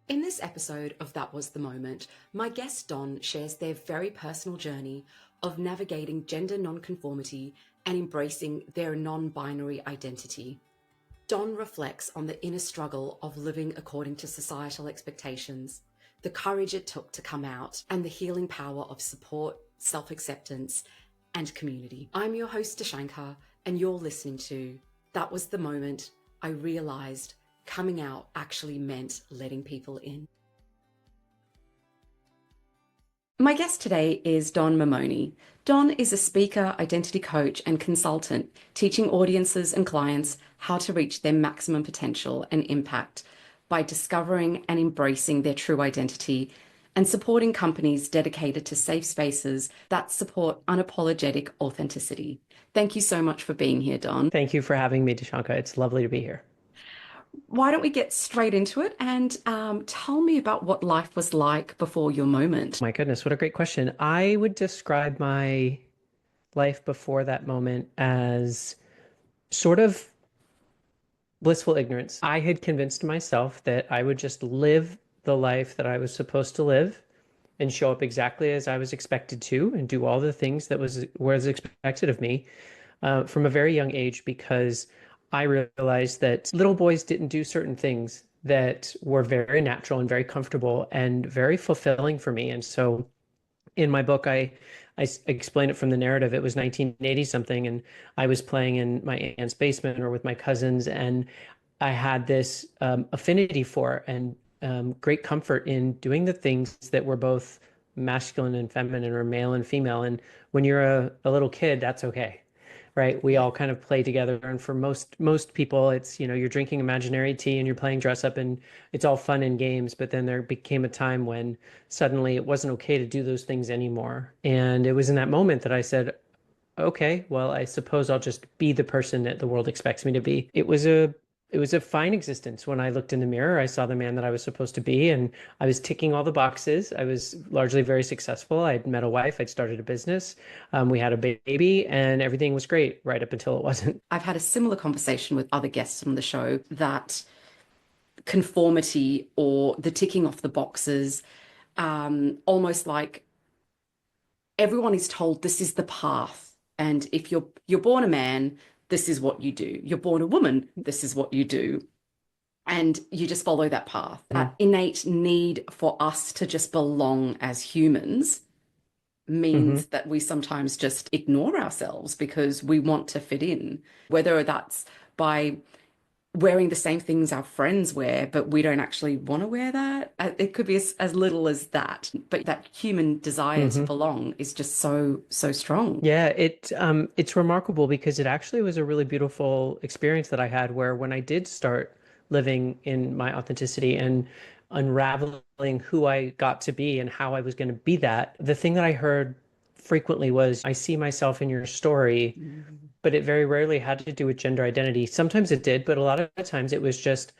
In this episode of That Was the Moment, my guest Don shares their very personal journey of navigating gender nonconformity and embracing their non-binary identity. Don reflects on the inner struggle of living according to societal expectations, the courage it took to come out, and the healing power of support, self-acceptance, and community. I'm your host, Dashankar, and you're listening to That Was the Moment I Realized coming out actually meant letting people in. My guest today is Don Mamone. Don is a speaker, identity coach, and consultant, teaching audiences and clients how to reach their maximum potential and impact by discovering and embracing their true identity and supporting companies dedicated to safe spaces that support unapologetic authenticity. Thank you so much for being here, Don. Thank you for having me, Dashanka. It's lovely to be here. Why don't we get straight into it and tell me about what life was like before your moment? My goodness, what a great question. I would describe my life before that moment as sort of blissful ignorance. I had convinced myself that I would just live the life that I was supposed to live and show up exactly as I was expected to and do all the things that was expected of me from a very young age, because I realized that little boys didn't do certain things that were very natural and very comfortable and very fulfilling for me. And so in my book, I explain it from the narrative. It was 1980 something, and I was playing in my aunt's basement or with my cousins, and I had this affinity for and great comfort in doing the things that were both masculine and feminine, or male and female. And when you're a little kid, that's okay, right? We all kind of play together. And for most people, it's, you're drinking imaginary tea and you're playing dress up and it's all fun and games. But then there became a time when suddenly it wasn't okay to do those things anymore. And it was in that moment that I said, okay, well, I suppose I'll just be the person that the world expects me to be. It was a fine existence. When I looked in the mirror, I saw the man that I was supposed to be, and I was ticking all the boxes. I was largely very successful. I'd met a wife, I'd started a business, we had a baby, and everything was great right up until it wasn't. I've had a similar conversation with other guests on the show that conformity or the ticking off the boxes, almost like everyone is told this is the path. And if you're born a man, this is what you do. You're born a woman, this is what you do. And you just follow that path. That innate need for us to just belong as humans Mm-hmm. means that we sometimes just ignore ourselves because we want to fit in, whether that's by wearing the same things our friends wear, but we don't actually want to wear that. It could be as little as that, but that human desire to Mm-hmm. belong is just so, so strong. Yeah, it's remarkable because it actually was a really beautiful experience that I had, where when I did start living in my authenticity and unraveling who I got to be and how I was going to be that, the thing that I heard frequently was, I see myself in your story, Mm. but it very rarely had to do with gender identity. Sometimes it did, but a lot of the times it was just,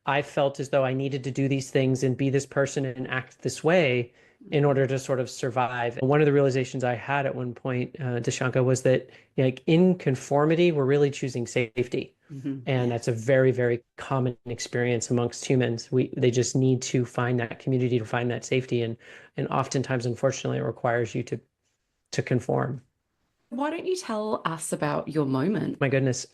I felt as though I needed to do these things and be this person and act this way in order to sort of survive. And one of the realizations I had at one point, Dashanka, was that, like, in conformity, we're really choosing safety. Mhm. And Yeah. that's a very, very common experience amongst humans. They just need to find that community, to find that safety. And oftentimes, unfortunately, it requires you to conform. Why don't you tell us about your moment? My goodness.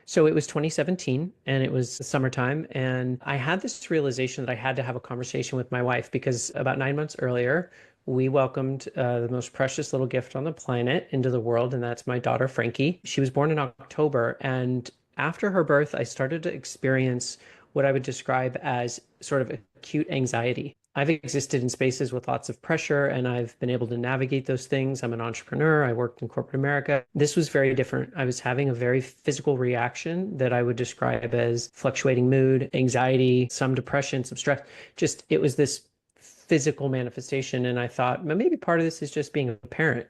So it was 2017 and it was summertime. And I had this realization that I had to have a conversation with my wife, because about 9 months earlier, we welcomed the most precious little gift on the planet into the world. And that's my daughter, Frankie. She was born in October. And after her birth, I started to experience what I would describe as sort of acute anxiety. I've existed in spaces with lots of pressure and I've been able to navigate those things. I'm an entrepreneur. I worked in corporate America. This was very different. I was having a very physical reaction that I would describe as fluctuating mood, anxiety, some depression, some stress. Just, it was this physical manifestation. And I thought, well, maybe part of this is just being a parent.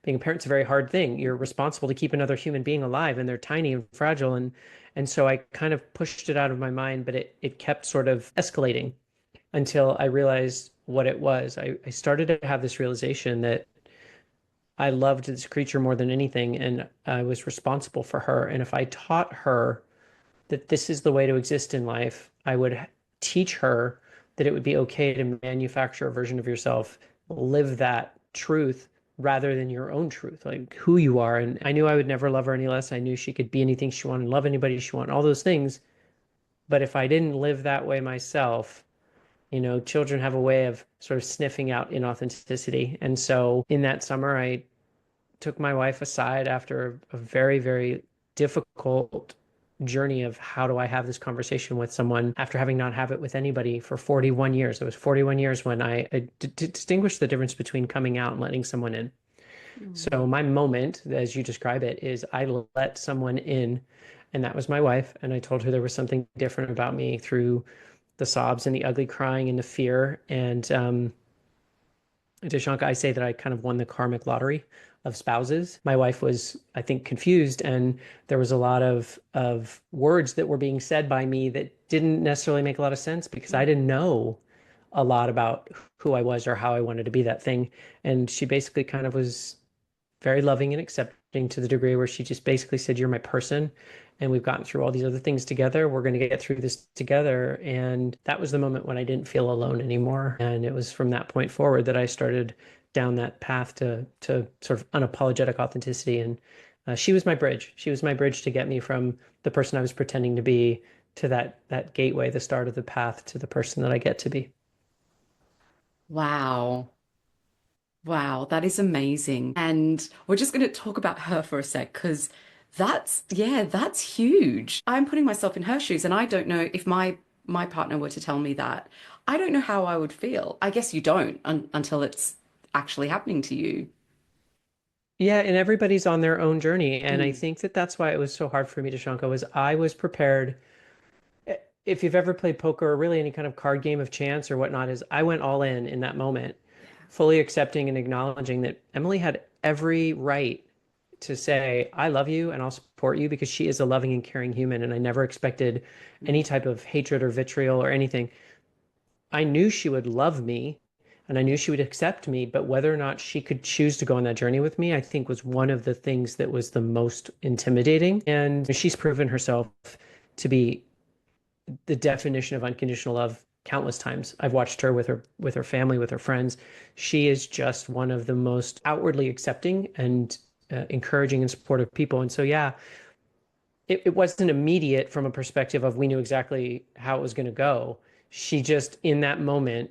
Being a parent's a very hard thing. You're responsible to keep another human being alive, and they're tiny and fragile. And so I kind of pushed it out of my mind, but it kept sort of escalating until I realized what it was. I started to have this realization that I loved this creature more than anything, and I was responsible for her. And if I taught her that this is the way to exist in life, I would teach her that it would be okay to manufacture a version of yourself, live that truth rather than your own truth, like who you are. And I knew I would never love her any less. I knew she could be anything she wanted, love anybody she wanted, all those things. But if I didn't live that way myself, children have a way of sort of sniffing out inauthenticity. And so in that summer, I took my wife aside after a very, very difficult journey of how do I have this conversation with someone after having not have it with anybody for 41 years. It was 41 years when I distinguished the difference between coming out and letting someone in. Mm. So my moment, as you describe it, is I let someone in, and that was my wife. And I told her there was something different about me through the sobs and the ugly crying and the fear. And Deshanka, I say that I kind of won the karmic lottery of spouses. My wife was, I think, confused, and there was a lot of words that were being said by me that didn't necessarily make a lot of sense because I didn't know a lot about who I was or how I wanted to be that thing. And she basically kind of was very loving and accepting to the degree where she just basically said, "You're my person. And we've gotten through all these other things together. We're going to get through this together." And that was the moment when I didn't feel alone anymore. And it was from that point forward that I started down that path to sort of unapologetic authenticity. And she was my bridge. She was my bridge to get me from the person I was pretending to be to that gateway, the start of the path to the person that I get to be. Wow. Wow, that is amazing. And we're just going to talk about her for a sec because yeah, that's huge. I'm putting myself in her shoes and I don't know if my partner were to tell me that. I don't know how I would feel. I guess you don't until it's actually happening to you. Yeah, and everybody's on their own journey. And I Mm, think that that's why it was so hard for me, Deshanka, was I was prepared. If you've ever played poker or really any kind of card game of chance or whatnot, is I went all in that moment, yeah. fully accepting and acknowledging that Emily had every right to say, I love you and I'll support you because she is a loving and caring human. And I never expected any Mm, type of hatred or vitriol or anything. I knew she would love me and I knew she would accept me, but whether or not she could choose to go on that journey with me, I think was one of the things that was the most intimidating. And she's proven herself to be the definition of unconditional love countless times. I've watched her with her family, with her friends. She is just one of the most outwardly accepting and encouraging and supportive people. And so, yeah, it wasn't immediate from a perspective of we knew exactly how it was going to go. She just, in that moment,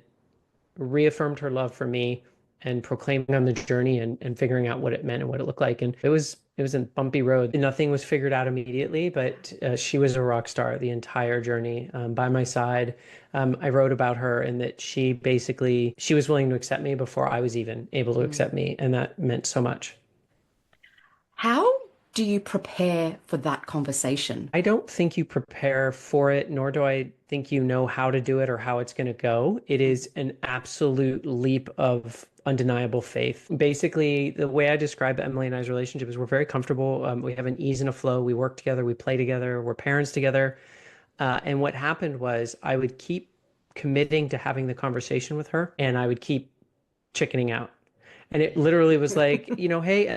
reaffirmed her love for me and proclaiming on the journey and figuring out what it meant and what it looked like. And it was a bumpy road. Nothing was figured out immediately, but she was a rock star the entire journey by my side. I wrote about her and that she was willing to accept me before I was even able to mm. accept me, and that meant so much. How do you prepare for that conversation? I don't think you prepare for it, nor do I think you know how to do it or how it's going to go. It Mm, is an absolute leap of undeniable faith. Basically, the way I describe Emily and I's relationship is we're very comfortable. We have an ease and a flow. We work together, we play together, we're parents together. And what happened was I would keep committing to having the conversation with her, and I would keep chickening out. And it literally was like, hey,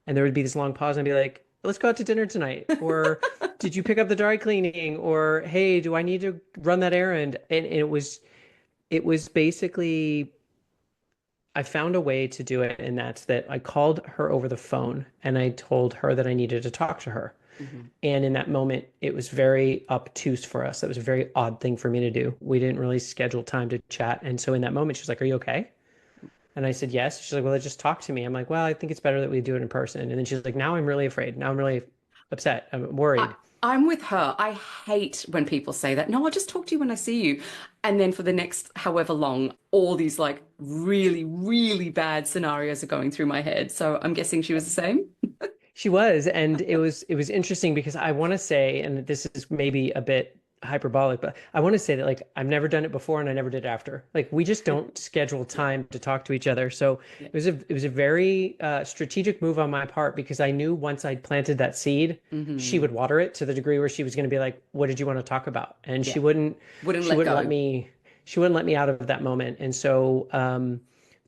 and there would be this long pause and I'd be like, let's go out to dinner tonight. Or did you pick up the dry cleaning? Or hey, do I need to run that errand? And it was basically I found a way to do it, and that's that I called her over the phone and I told her that I needed to talk to her. mhm. And in that moment, it was very obtuse for us. That was a very odd thing for me to do. We didn't really schedule time to chat. And so in that moment, she was like, "Are you okay?" And I said, yes. She's like, well, just talk to me. I'm like, well, I think it's better that we do it in person. And then she's like, now I'm really afraid. Now I'm really upset. I'm I, worried. I'm with her. I hate when people say that. No, I'll just talk to you when I see you. And then for the next however long, all these like really, really bad scenarios are going through my head. So I'm guessing she was the same. She was, and it was interesting because I want to say, and this is maybe a bit hyperbolic, but I want to say that like I've never done it before and I never did after. Like we just don't schedule Yeah. time to talk to each other. So Yeah. it was a very strategic move on my part because I knew once I'd planted that seed, she Hmm. would water it to the degree where she was going to be like, "What did you want to talk about?" And Yeah. Wouldn't she let wouldn't let go. me she wouldn't let me out of that moment. And so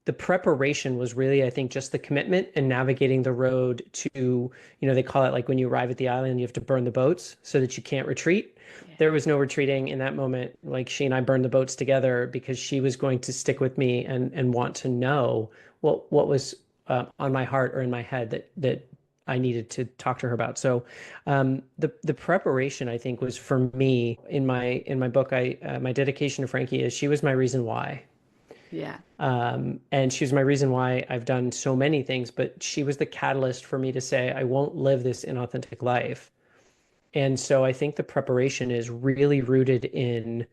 the preparation was really, I think, just the commitment and navigating the road to, they call it like when you arrive at the island, you have to burn the boats so that you can't retreat. Yeah. There was no retreating in that moment. Like she and I burned the boats together because she was going to stick with me and want to know what was on my heart or in my head that I needed to talk to her about. So the preparation, I think, was for me in my book. My dedication to Frankie is she was my reason why. Yeah. And she was my reason why I've done so many things, but she was the catalyst for me to say, I won't live this inauthentic life. And so I think the preparation is really rooted in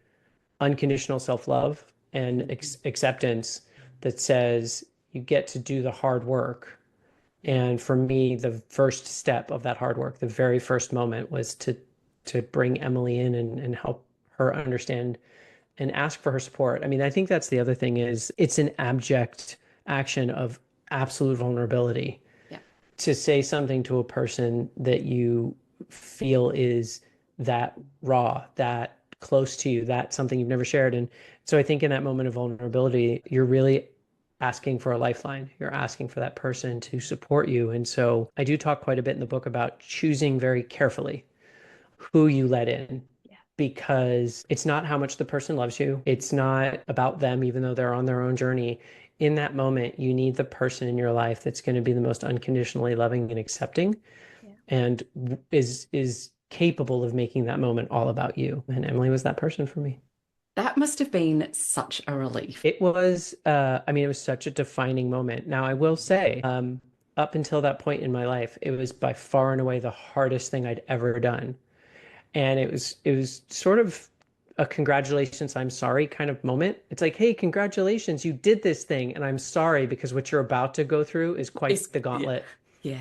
unconditional self-love and acceptance that says you get to do the hard work. And for me, the first step of that hard work, the very first moment was to bring Emily in and help her understand and ask for her support. I mean, I think that's the other thing is it's an abject action of absolute vulnerability Yeah. to say something to a person that you feel is that raw, that close to you, that something you've never shared. And so I think in that moment of vulnerability, you're really asking for a lifeline. You're asking for that person to support you. And so I do talk quite a bit in the book about choosing very carefully who you let in because it's not how much the person loves you. It's not about them, even though they're on their own journey. In that moment, you need the person in your life that's going to be the most unconditionally loving and accepting and is capable of making that moment all about you. And Emily was that person for me. That must have been such a relief. It was, I mean, it was such a defining moment. Now, I will say, up until that point in my life, it was by far and away the hardest thing I'd ever done. And it was sort of a congratulations, I'm sorry kind of moment. It's like, hey, congratulations, you did this thing, and I'm sorry because what you're about to go through is It's, quite the yeah. gauntlet. Yeah.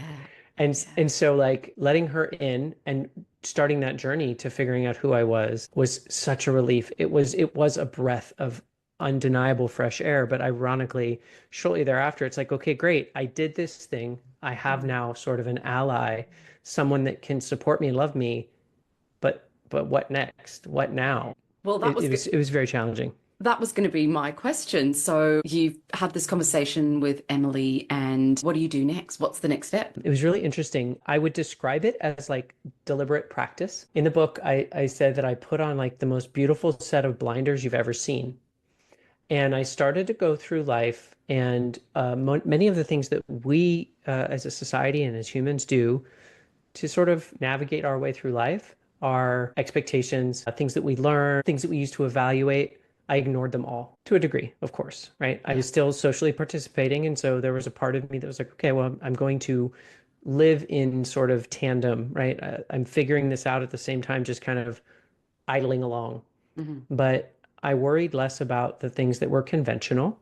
And so like letting her in and starting that journey to figuring out who I was such a relief. It was a breath of undeniable fresh air, but ironically, shortly thereafter, it's like, okay, great, I did this thing. I have now sort of an ally, someone that can support me and love me, but what next? What now? Well, It was very challenging. that was going to be my question. So you've had this conversation with Emily, and what do you do next? What's the next step? It was really interesting. I would describe it as like deliberate practice. In the book, I said that I put on like the most beautiful set of blinders you've ever seen. And I started to go through life, and many of the things that we as a society and as humans do to sort of navigate our way through life, our expectations, things that we learn, things that we use to evaluate. I ignored them all to a degree, of course, right? I Yeah. was still socially participating. And so there was a part of me that was like, okay, well, I'm going to live in sort of tandem, right? I'm figuring this out at the same time, just kind of idling along. Mhm. But I worried less about the things that were conventional,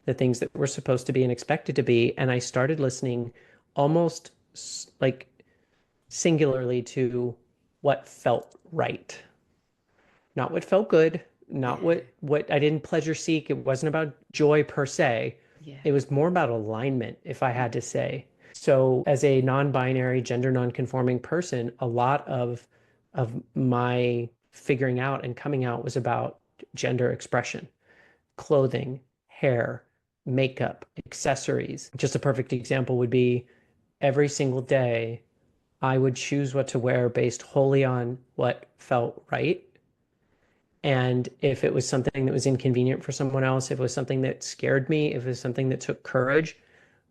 the things that were supposed to be and expected to be. And I started listening almost like singularly to what felt right, not what felt good, not Yeah. what I didn't pleasure seek. It wasn't about joy per se. Yeah. It was more about alignment, if I had to say. So as a non-binary, gender non-conforming person, a lot of my figuring out and coming out was about gender expression, clothing, hair, makeup, accessories. Just a perfect example would be every single day I would choose what to wear based wholly on what felt right. And if it was something that was inconvenient for someone else, if it was something that scared me, if it was something that took courage,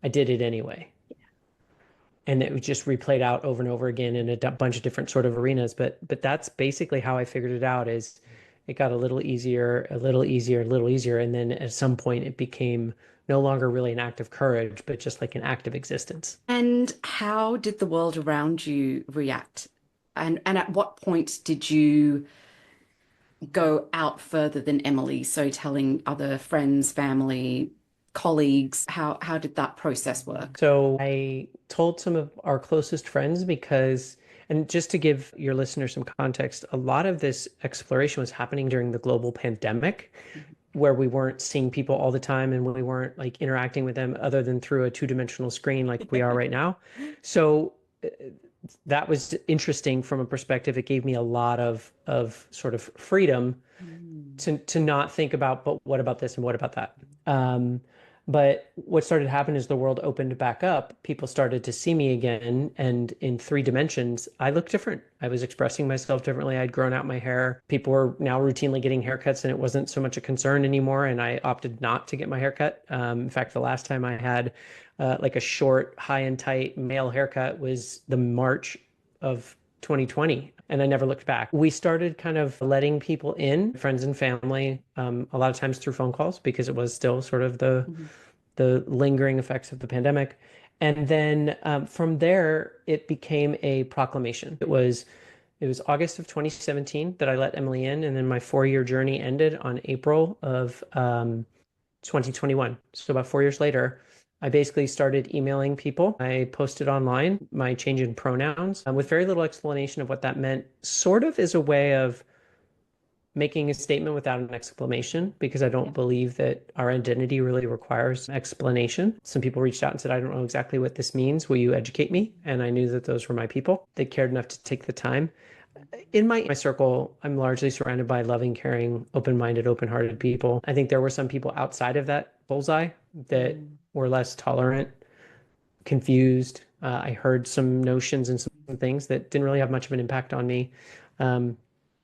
I did it anyway. And it was just replayed out over and over again in a bunch of different sort of arenas. But that's basically how I figured it out is it got a little easier, a little easier, a little easier. And then at some point it became no longer really an act of courage, but just like an act of existence. And how did the world around you react? And at what point did you go out further than Emily? So telling other friends, family, colleagues, how did that process work? So I told some of our closest friends because, and just to give your listeners some context, a lot of this exploration was happening during the global pandemic, where we weren't seeing people all the time and we weren't like interacting with them other than through a two-dimensional screen like we are right now. So that was interesting from a perspective. It gave me a lot of sort of freedom Mm. to not think about, but what about this and what about that? But what started to happen is the world opened back up. People started to see me again. And in three dimensions, I looked different. I was expressing myself differently. I'd grown out my hair. People were now routinely getting haircuts, and it wasn't so much a concern anymore. And I opted not to get my haircut. In fact, the last time I had like a short, high and tight male haircut was the March of 2020, and I never looked back. We started kind of letting people in, friends and family, a lot of times through phone calls because it was still sort of Mhm. the lingering effects of the pandemic. And then from there, it became a proclamation. It was August of 2017 that I let Emily in, and then my 4-year journey ended on April of 2021. So about 4 years later, I basically started emailing people. I posted online my change in pronouns with very little explanation of what that meant, sort of as a way of making a statement without an exclamation, because I don't believe that our identity really requires explanation. Some people reached out and said, I don't know exactly what this means. Will you educate me? And I knew that those were my people. They cared enough to take the time. In my circle, I'm largely surrounded by loving, caring, open-minded, open-hearted people. I think there were some people outside of that bullseye that Mm. were less tolerant, confused. I heard some notions and some things that didn't really have much of an impact on me. Um,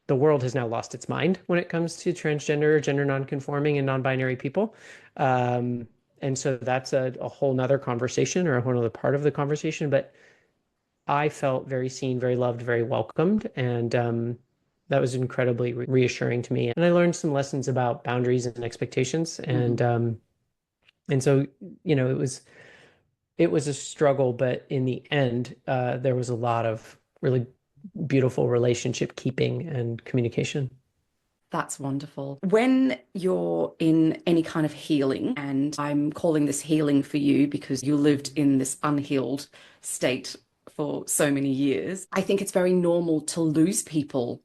the world has now lost its mind when it comes to transgender, gender nonconforming, and non-binary people. Um, and so that's a whole nother conversation or a whole nother part of the conversation. But I felt very seen, very loved, very welcomed, and that was incredibly reassuring to me. And I learned some lessons about boundaries and expectations, Mhm. and so it was a struggle, but in the end, there was a lot of really beautiful relationship keeping and communication. That's wonderful. When you're in any kind of healing, and I'm calling this healing for you because you lived in this unhealed state for so many years, I think it's very normal to lose people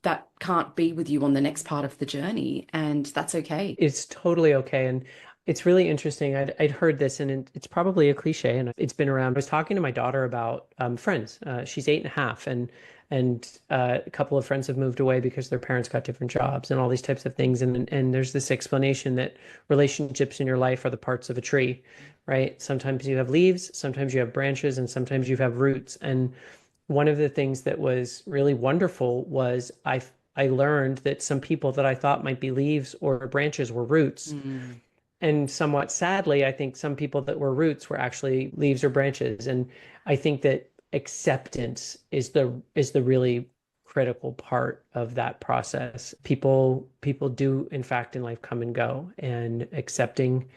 that can't be with you on the next part of the journey, and that's okay. It's totally okay. And it's really interesting. I'd heard this, and it's probably a cliche, and it's been around. I was talking to my daughter about friends. She's 8.5, and a couple of friends have moved away because their parents got different jobs and all these types of things. And there's this explanation that relationships in your life are the parts of a tree, right? Sometimes you have leaves, sometimes you have branches, and sometimes you have roots. And one of the things that was really wonderful was I learned that some people that I thought might be leaves or branches were roots. Mm. And somewhat sadly, I think some people that were roots were actually leaves or branches. And I think that acceptance is the really critical part of that process. People do in fact in life come and go, and accepting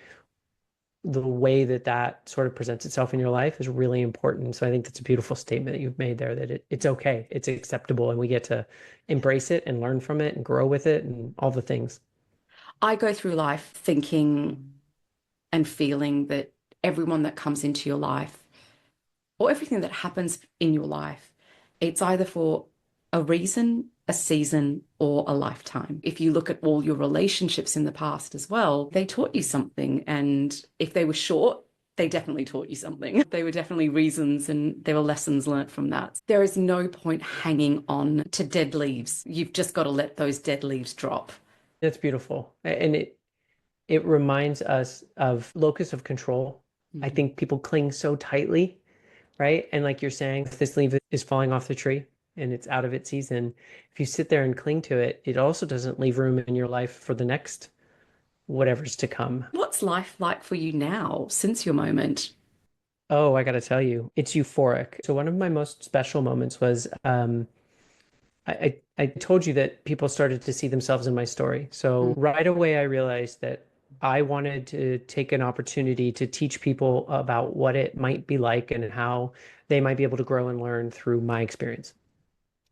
the way that that sort of presents itself in your life is really important. So I think that's a beautiful statement that you've made there, that it's okay, it's acceptable, and we get to embrace it and learn from it and grow with it and all the things. I go through life thinking and feeling that everyone that comes into your life or everything that happens in your life, it's either for a reason, a season, or a lifetime. If you look at all your relationships in the past as well, they taught you something. And if they were short, they definitely taught you something. They were definitely reasons and there were lessons learnt from that. There is no point hanging on to dead leaves. You've just got to let those dead leaves drop. That's beautiful. And it reminds us of locus of control. I Mhm. think people cling so tightly, right? And like you're saying, if this leaf is falling off the tree and it's out of its season, if you sit there and cling to it, it also doesn't leave room in your life for the next whatever's to come. What's life like for you now since your moment? Oh, I gotta tell you, it's euphoric. So one of my most special moments was I told you that people started to see themselves in my story. So Mm. right away I realized that I wanted to take an opportunity to teach people about what it might be like and how they might be able to grow and learn through my experience.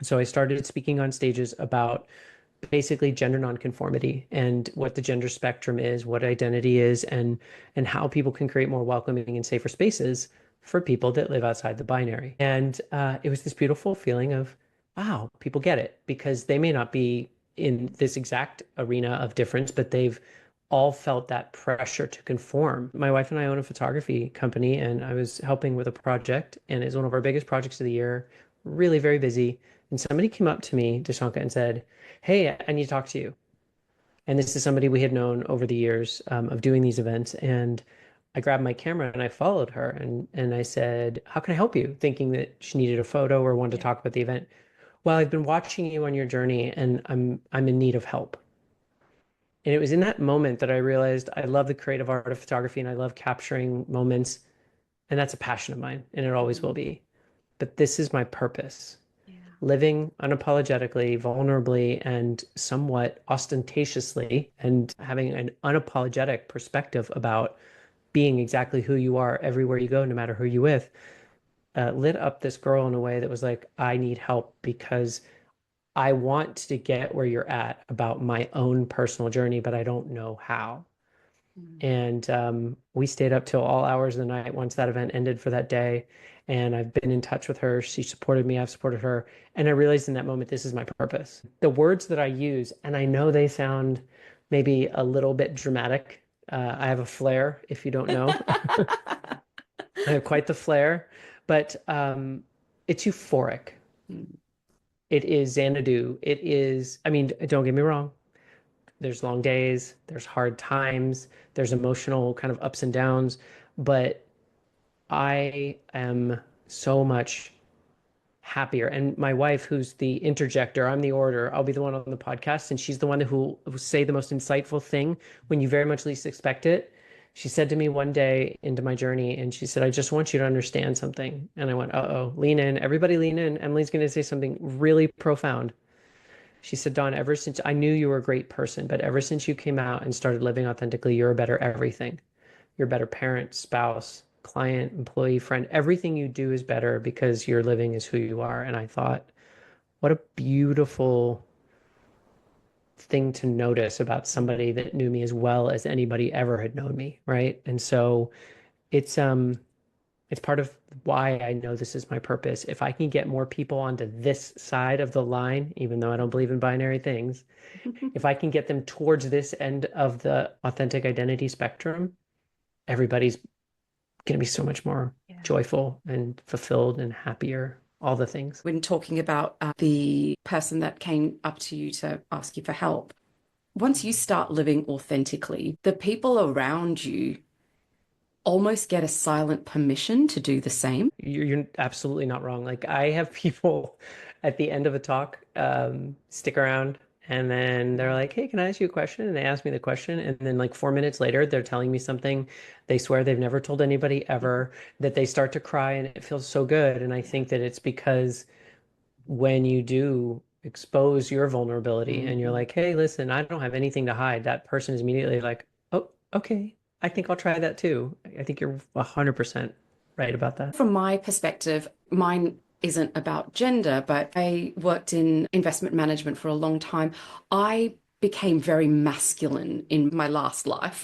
So I started speaking on stages about basically gender nonconformity and what the gender spectrum is, what identity is, and how people can create more welcoming and safer spaces for people that live outside the binary. And it was this beautiful feeling of, wow, people get it because they may not be in this exact arena of difference, but they've all felt that pressure to conform. My wife and I own a photography company, and I was helping with a project, and it's one of our biggest projects of the year, really very busy. And somebody came up to me, Deshanka, and said, hey, I need to talk to you. And this is somebody we had known over the years of doing these events. And I grabbed my camera and I followed her and I said, "How can I help you?" Thinking that she needed a photo or wanted to talk about the event. Well, I've been watching you on your journey and I'm in need of help. And it was in that moment that I realized I love the creative art of photography and I love capturing moments. And that's a passion of mine, and it always will be. But this is my purpose. Yeah. Living unapologetically, vulnerably, and somewhat ostentatiously, and having an unapologetic perspective about being exactly who you are everywhere you go, no matter who you're with, lit up this girl in a way that was like, I need help because I want to get where you're at about my own personal journey, but I don't know how. Mm. And we stayed up till all hours of the night once that event ended for that day. And I've been in touch with her. She supported me. I've supported her. And I realized in that moment, this is my purpose. The words that I use, and I know they sound maybe a little bit dramatic. I have a flair, if you don't know. I have quite the flair, but it's euphoric. Mm. It is Xanadu. It is, I mean, don't get me wrong. There's long days, there's hard times, there's emotional kind of ups and downs, but I am so much happier. And my wife, who's the interjector, I'm the orator, I'll be the one on the podcast, and she's the one who say the most insightful thing when you very much least expect it. She said to me one day into my journey, and she said, I just want you to understand something. And I went, uh-oh, lean in. Everybody lean in. Emily's going to say something really profound. She said, Don, ever since I knew you were a great person, but ever since you came out and started living authentically, you're a better everything. You're a better parent, spouse, client, employee, friend. Everything you do is better because you're living as who you are. And I thought, what a beautiful thing to notice about somebody that knew me as well as anybody ever had known me, right? And so it's it's part of why I know this is my purpose. If I can get more people onto this side of the line, even though I don't believe in binary things, if I can get them towards this end of the authentic identity spectrum, everybody's going to be so much more Yeah. joyful and fulfilled and happier, all the things. When talking about the person that came up to you to ask you for help, once you start living authentically, the people around you almost get a silent permission to do the same. You're absolutely not wrong. Like I have people at the end of a talk stick around and then they're like, "Hey, can I ask you a question?" And they ask me the question, and then like 4 minutes later, they're telling me something they swear they've never told anybody ever, that they start to cry, and it feels so good. And I think that it's because when you do expose your vulnerability and you're Mm-hmm. like, "Hey, listen, I don't have anything to hide," that person is immediately like, "Oh, okay. I think I'll try that too." I think you're 100% right about that. From my perspective, mine isn't about gender, but I worked in investment management for a long time. I became very masculine in my last life.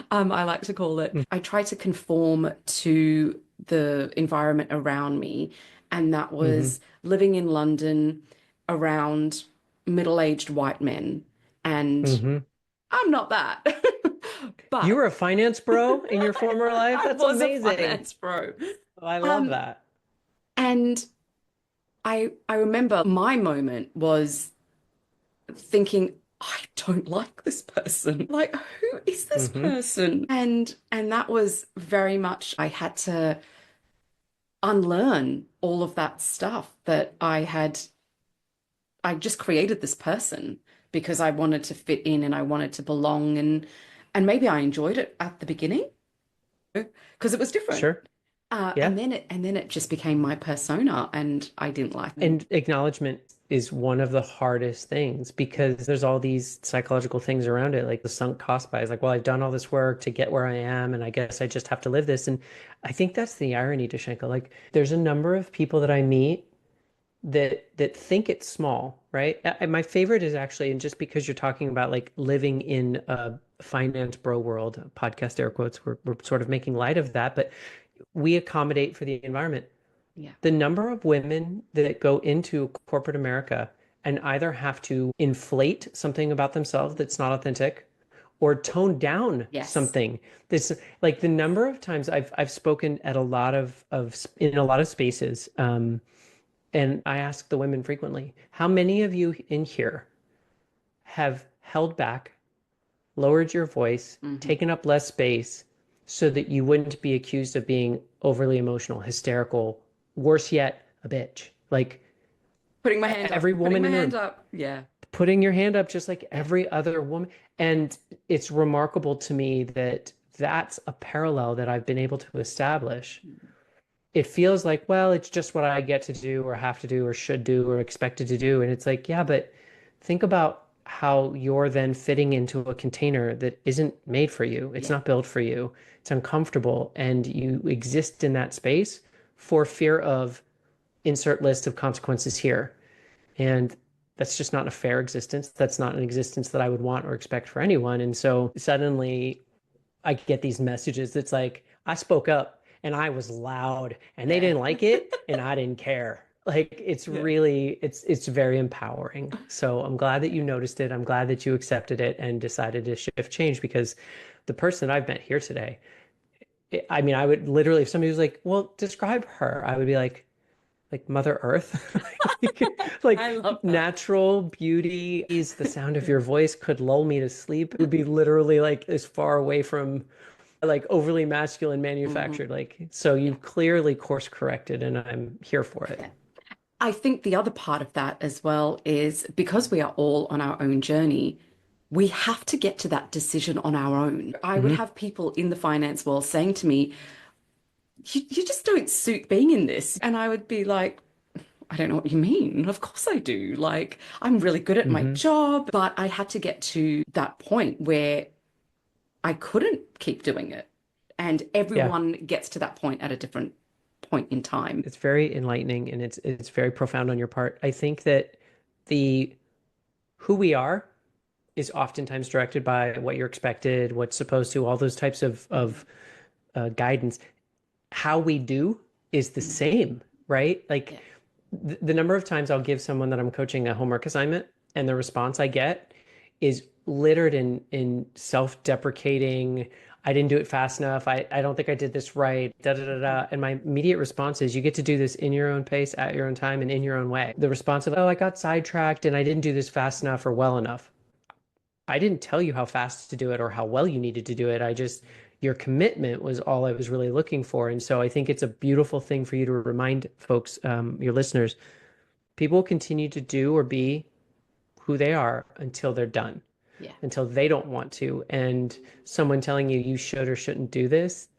I like to call it. I tried to conform to the environment around me, and that Mm-hmm. was living in London around middle-aged white men. And Mm-hmm. I'm not that. You But were a finance bro in your former life? I That's was a amazing. finance pro. Oh, I love Um, that. and I remember my moment was thinking, I don't like this person. Like, who is this Mm-hmm. person? And that was very much I had to unlearn all of that stuff that I just created this person because I wanted to fit in and I wanted to belong and maybe I enjoyed it at the beginning because it was different. Sure. Yeah. And then it just became my persona and I didn't like it. And acknowledgement is one of the hardest things because there's all these psychological things around it, like the sunk cost bias. Like, well, I've done all this work to get where I am, and I guess I just have to live this. And I think that's the irony, Dashenka. Like, there's a number of people that I meet that think it's small, right? My favorite is actually, and just because you're talking about like living in a finance bro world, podcast air quotes, we're sort of making light of that, but we accommodate for the environment. Yeah. The number of women that go into corporate America and either have to inflate something about themselves that's not authentic or tone down Yes. something that's like the number of times I've spoken at a lot of in a lot of spaces, and I ask the women frequently, how many of you in here have held back lowered your voice, Hmm. taken up less space so that you wouldn't be accused of being overly emotional, hysterical, worse yet, a bitch. Like Putting my hand up, every putting woman my in the hand room, up. Yeah. putting your hand up just like Yeah. every other woman. And it's remarkable to me that that's a parallel that I've been able to establish. It feels like, well, it's just what I get to do or have to do or should do or expected to do. And it's like, yeah, but think about how you're then fitting into a container that isn't made for you. It's Yeah. not built for you. It's uncomfortable. And you exist in that space for fear of insert list of consequences here. And that's just not a fair existence. That's not an existence that I would want or expect for anyone. And so suddenly I get these messages that's like, I spoke up and I was loud and they Yeah. didn't like it and I didn't care. Like it's Yeah. really it's very empowering. So I'm glad that you noticed it. I'm glad that you accepted it and decided to shift change because the person I've met here today, I mean, I would literally, if somebody was like, well, describe her, I would be like Mother Earth, like I love that. natural beauty is the sound of your Yeah. voice could lull me to sleep. It would be literally like as far away from like overly masculine Hmm. manufactured. Like, so Yeah. you've clearly course corrected and I'm here for it. Yeah. I think the other part of that as well is because we are all on our own journey, we have to get to that decision on our own. I would Hmm. have people in the finance world saying to me, you just don't suit being in this. And I would be like, I don't know what you mean. Of course I do. Like, I'm really good at my Hmm. job, but I had to get to that point where I couldn't keep doing it. And Yeah, everyone gets to that point at a different point in time. it's very enlightening and it's very profound on your part. I think that the who we are is oftentimes directed by what you're expected, what's supposed to, all those types of guidance. How we do is the Mhm. same, right? Like Yeah. the number of times I'll give someone that I'm coaching a homework assignment and the response I get is littered in self-deprecating. I didn't do it fast enough. I don't think I did this right. Da da da Mhm. da. And my immediate response is you get to do this in your own pace, at your own time, and in your own way. The response of, oh, I got sidetracked and I didn't do this fast enough or well enough. I didn't tell you how fast to do it or how well you needed to do it. I just, your commitment was all I was really looking for. And so I think it's a beautiful thing for you to remind folks, your listeners, people continue to do or be who they are until they're done, Yeah. until they don't want to. And someone telling you you should or shouldn't do this,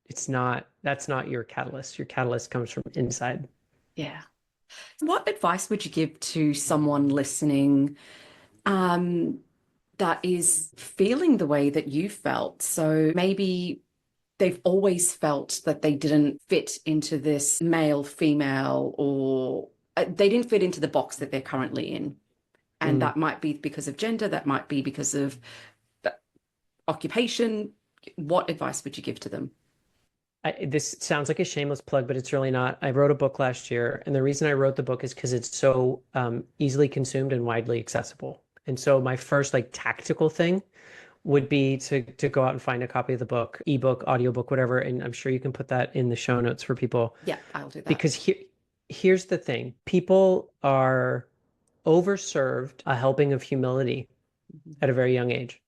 it's not, that's not your catalyst. Your catalyst comes from inside. Yeah. What advice would you give to someone listening um, that is feeling the way that you felt? So maybe they've always felt that they didn't fit into this male, female, or they didn't fit into the box that they're currently in. And Mm. that might be because of gender, that might be because of occupation. What advice would you give to them? This sounds like a shameless plug, but it's really not. I wrote a book last year, and the reason I wrote the book is because it's so easily consumed and widely accessible. And so my first like tactical thing would be to go out and find a copy of the book, ebook, audiobook, whatever. And I'm sure you can put that in the show notes for people. Yeah, I'll do that. Because here's the thing. People are overserved a helping of humility Mhm. at a very young age.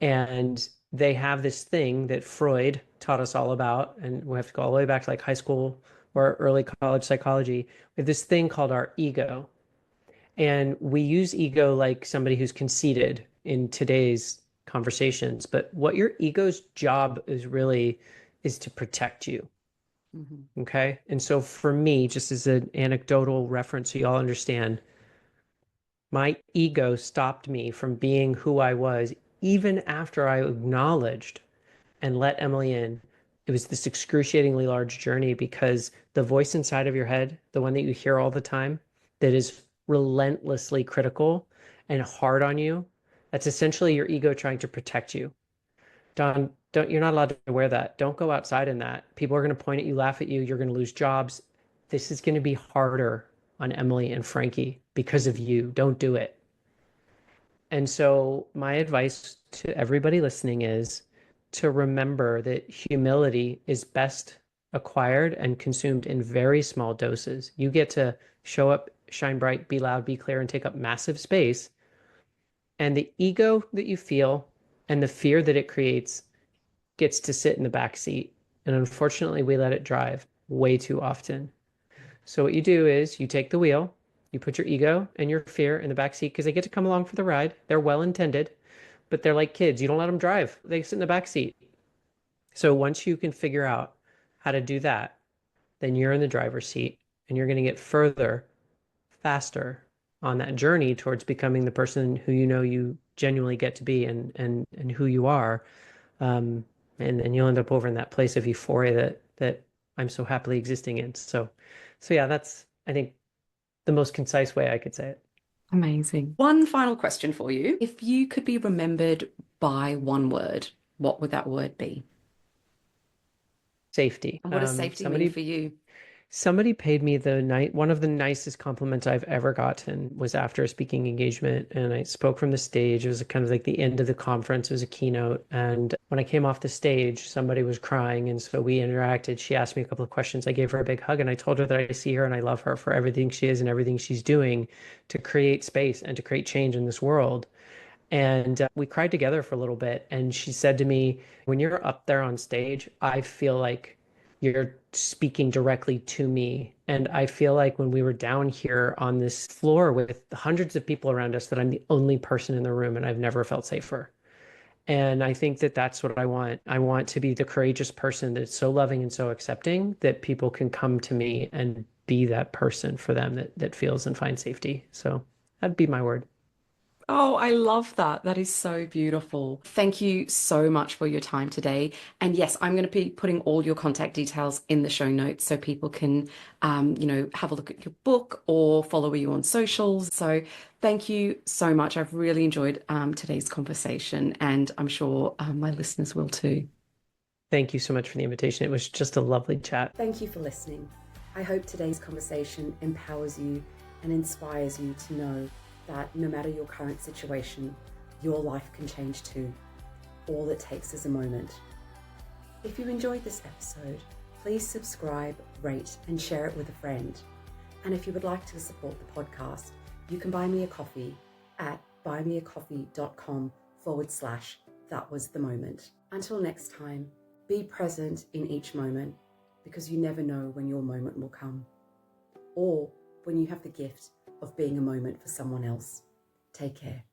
And they have this thing that Freud taught us all about, and we have to go all the way back to like high school or early college psychology. We have this thing called our ego. And we use ego like somebody who's conceited in today's conversations. But what your ego's job is really is to protect you. Mhm. Okay. And so for me, just as an anecdotal reference, so you all understand, my ego stopped me from being who I was, even after I acknowledged and let Emily in. It was this excruciatingly large journey because the voice inside of your head, the one that you hear all the time, that is relentlessly critical and hard on you, that's essentially your ego trying to protect you. Don, don't you're not allowed to wear that. Don't go outside in that. People are going to point at you, laugh at you, you're going to lose jobs. This is going to be harder on Emily and Frankie because of Mhm. you. Don't do it. And so, my advice to everybody listening is to remember that humility is best acquired and consumed in very small doses. You get to show up, shine bright, be loud, be clear, and take up massive space. And the ego that you feel and the fear that it creates gets to sit in the back seat. And unfortunately, we let it drive way too often. So what you do is you take the wheel, you put your ego and your fear in the back seat because they get to come along for the ride. They're well intended, but they're like kids. You don't let them drive. They sit in the back seat. So once you can figure out how to do that, then you're in the driver's seat and you're going to get further, faster on that journey towards becoming the person who you know you genuinely get to be and who you are. Um, and you'll end up over in that place of euphoria that I'm so happily existing in. So yeah, that's I think the most concise way I could say it. Amazing. One final question for you. If you could be remembered by one word, what would that word be? Safety. And what does safety mean for you? Somebody paid me one of the nicest compliments I've ever gotten was after a speaking engagement, and I spoke from the stage. It was kind of like the end of the conference. It was a keynote, and when I came off the stage, somebody was crying, and so we interacted. She asked me a couple of questions. I gave her a big hug, and I told her that I see her and I love her for everything she is and everything she's doing to create space and to create change in this world. And we cried together for a little bit. And she said to me, when you're up there on stage, I feel like you're speaking directly to me. And I feel like when we were down here on this floor with hundreds of people around us, that I'm the only person in the room and I've never felt safer. And I think that that's what I want. I want to be the courageous person that's so loving and so accepting that people can come to me and be that person for them that feels and finds safety. So that'd be my word. Oh, I love that. That is so beautiful. Thank you so much for your time today. And yes, I'm going to be putting all your contact details in the show notes so people can, have a look at your book or follow you on socials. So thank you so much. I've really enjoyed today's conversation, and I'm sure my listeners will too. Thank you so much for the invitation. It was just a lovely chat. Thank you for listening. I hope today's conversation empowers you and inspires you to know that no matter your current situation, your life can change too. All it takes is a moment. If you enjoyed this episode, please subscribe, rate, and share it with a friend. And if you would like to support the podcast, you can buy me a coffee at buymeacoffee.com/that was the moment. Until next time, be present in each moment, because you never know when your moment will come, or when you have the gift of being a moment for someone else. Take care.